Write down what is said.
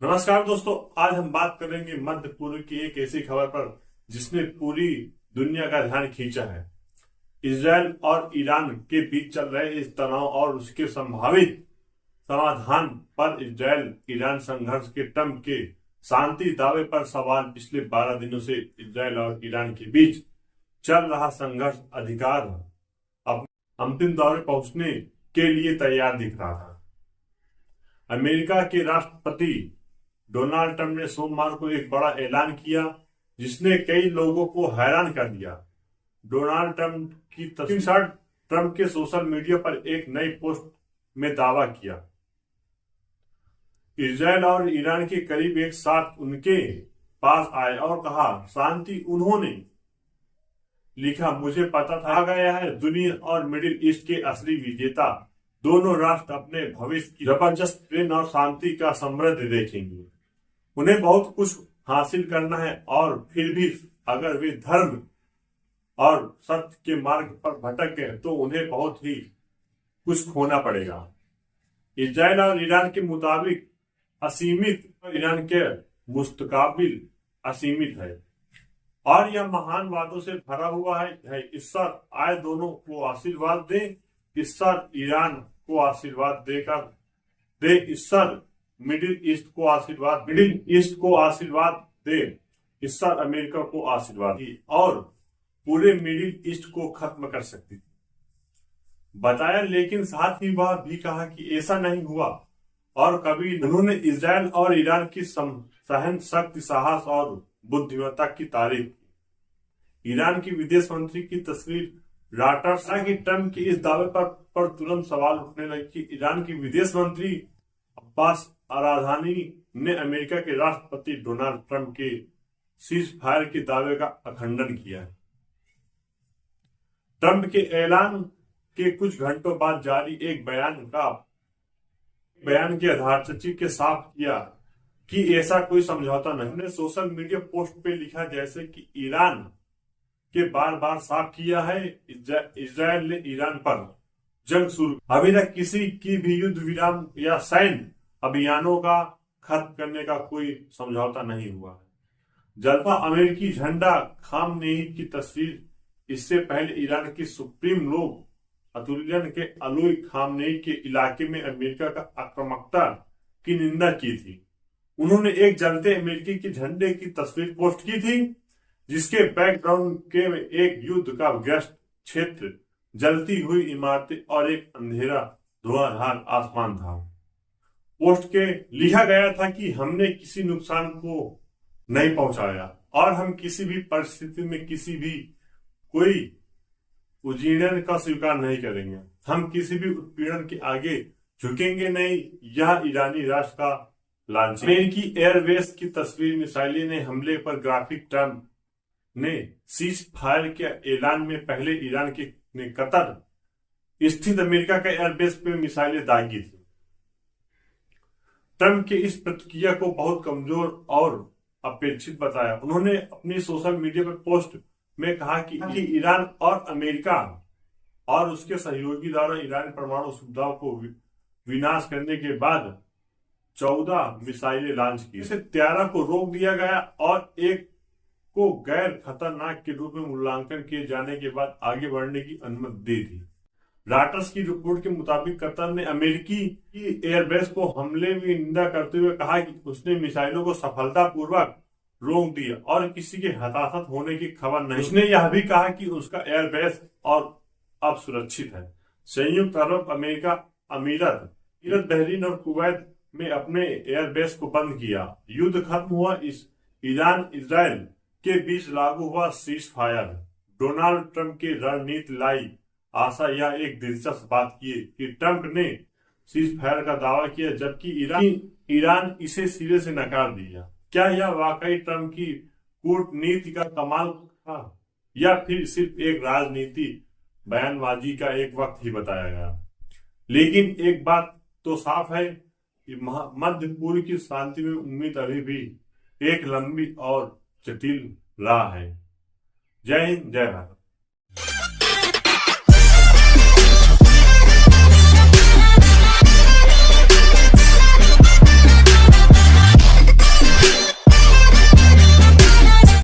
नमस्कार दोस्तों, आज हम बात करेंगे मध्य पूर्व की एक ऐसी खबर पर जिसने पूरी दुनिया का ध्यान खींचा है। इजरायल और ईरान के बीच चल रहे इस तनाव और उसके संभावित समाधान पर इजरायल ईरान संघर्ष के ट्रंप के शांति दावे पर सवाल। पिछले 12 दिनों से इजरायल और ईरान के बीच चल रहा संघर्ष अधिकार अब अंतिम दौर में पहुंचने के लिए तैयार दिख रहा था। अमेरिका के राष्ट्रपति डोनाल्ड ट्रंप ने सोमवार को एक बड़ा ऐलान किया जिसने कई लोगों को हैरान कर दिया। डोनाल्ड ट्रंप की तस्वीर ट्रंप के सोशल मीडिया पर एक नई पोस्ट में दावा किया। इजरायल और ईरान के करीब एक साथ उनके पास आए और कहा शांति। उन्होंने लिखा, मुझे पता था आ गया है दुनिया और मिडिल ईस्ट के असली विजेता। दोनों राष्ट्र अपने भविष्य की जबरदस्त प्रेम और शांति का समृद्धि देखेंगे। उन्हें बहुत कुछ हासिल करना है और फिर भी अगर वे धर्म और सत्य के मार्ग पर भटक गए तो उन्हें बहुत ही कुछ खोना पड़ेगा। इजरायल और ईरान के मुताबिक असीमित और ईरान के मुस्तकाबिल असीमित है और यह महान वादों से भरा हुआ है। ईश्वर आए दोनों को आशीर्वाद दे। ईश्वर ईरान को आशीर्वाद देकर दे। ईश्वर मिडिल ईस्ट को आशीर्वाद दे। ईश्वर अमेरिका को आशीर्वाद दी और पूरे मिडिल ईस्ट को खत्म कर सकती थी, बताया। लेकिन साथ ही वह भी कहा कि ऐसा नहीं हुआ और कभी उन्होंने इजरायल और ईरान की सहन शक्ति, साहस और बुद्धिमत्ता की तारीफ की। ईरान की विदेश मंत्री की तस्वीर रॉयटर्स की ट्रंप के इस दावे पर तुरंत सवाल उठने लगे कि ईरान की विदेश मंत्री अब्बास अराघानी ने अमेरिका के राष्ट्रपति डोनाल्ड ट्रंप के सीज फायर के दावे का खंडन किया है। ट्रंप के ऐलान के कुछ घंटों बाद जारी एक बयान के आधार सचिव के साफ किया कि ऐसा कोई समझौता नहीं। उन्होंने सोशल मीडिया पोस्ट पे लिखा जैसे कि ईरान के बार बार साफ किया है, इजरायल ने ईरान पर जंग शुरू अभी तक किसी की भी युद्ध विराम या सैन्य अभियानों का खत्म करने का कोई समझौता नहीं हुआ है। जलता अमेरिकी झंडा खामनेई की तस्वीर। इससे पहले ईरान की सुप्रीम लोग अतुल्यन के अलोई खामनेई के इलाके में अमेरिका का आक्रामकता की निंदा की थी। उन्होंने एक जलते अमेरिकी के झंडे की तस्वीर पोस्ट की थी जिसके बैकग्राउंड के एक युद्ध का ग्रस्त क्षेत्र, जलती हुई इमारतें और एक अंधेरा धुआंधार आसमान था। पोस्ट के लिखा गया था कि हमने किसी नुकसान को नहीं पहुंचाया और हम किसी भी परिस्थिति में किसी भी कोई उजीर्ण का स्वीकार नहीं करेंगे। हम किसी भी उत्पीड़न के आगे झुकेंगे नहीं। यह ईरानी राष्ट्र का लांछन। अमेरिकी एयरबेस की तस्वीर। मिसाइलें ने हमले पर ग्राफिक। ट्रंप ने सीज फायर के ऐलान में पहले ईरान ने कतर स्थित अमेरिका के एयरबेस पे मिसाइलें दागी थी। ट्रंप के इस प्रतिक्रिया को बहुत कमजोर और अपेक्षित बताया। उन्होंने अपनी सोशल मीडिया पर पोस्ट में कहा कि ईरान और अमेरिका और उसके सहयोगी द्वारा ईरान परमाणु सुविधाओं को विनाश करने के बाद 14 मिसाइलें लॉन्च की। इसे 13 को रोक दिया गया और एक को गैर खतरनाक के रूप में मूल्यांकन किए जाने के बाद आगे बढ़ने की अनुमति दी थी। रॉयटर्स की रिपोर्ट के मुताबिक कतर ने अमेरिकी एयरबेस को हमले में निंदा करते हुए कहा कि उसने मिसाइलों को सफलतापूर्वक रोक दिया और किसी के हताहत होने की खबर नहीं। उसने यह भी कहा कि उसका एयरबेस और अब सुरक्षित है। संयुक्त अरब अमीरत, बहरीन और कुवैत में अपने एयरबेस को बंद किया। युद्ध खत्म हुआ। इस ईरान इजरायल के बीच लागू हुआ सीज फायर। डोनाल्ड ट्रंप की रणनीति लाई आशा। यह एक दिलचस्प बात की कि ट्रंप ने सीज फायर का दावा किया जबकि ईरान इसे सिरे से नकार दिया। क्या यह वाकई ट्रंप की कूटनीति का कमाल था या फिर सिर्फ एक राजनीति बयानबाजी का एक वक्त ही बताया गया? लेकिन एक बात तो साफ है कि मध्य पूर्व की शांति में उम्मीद अभी भी एक लंबी और जटिल राह है। जय हिंद, जय भारत।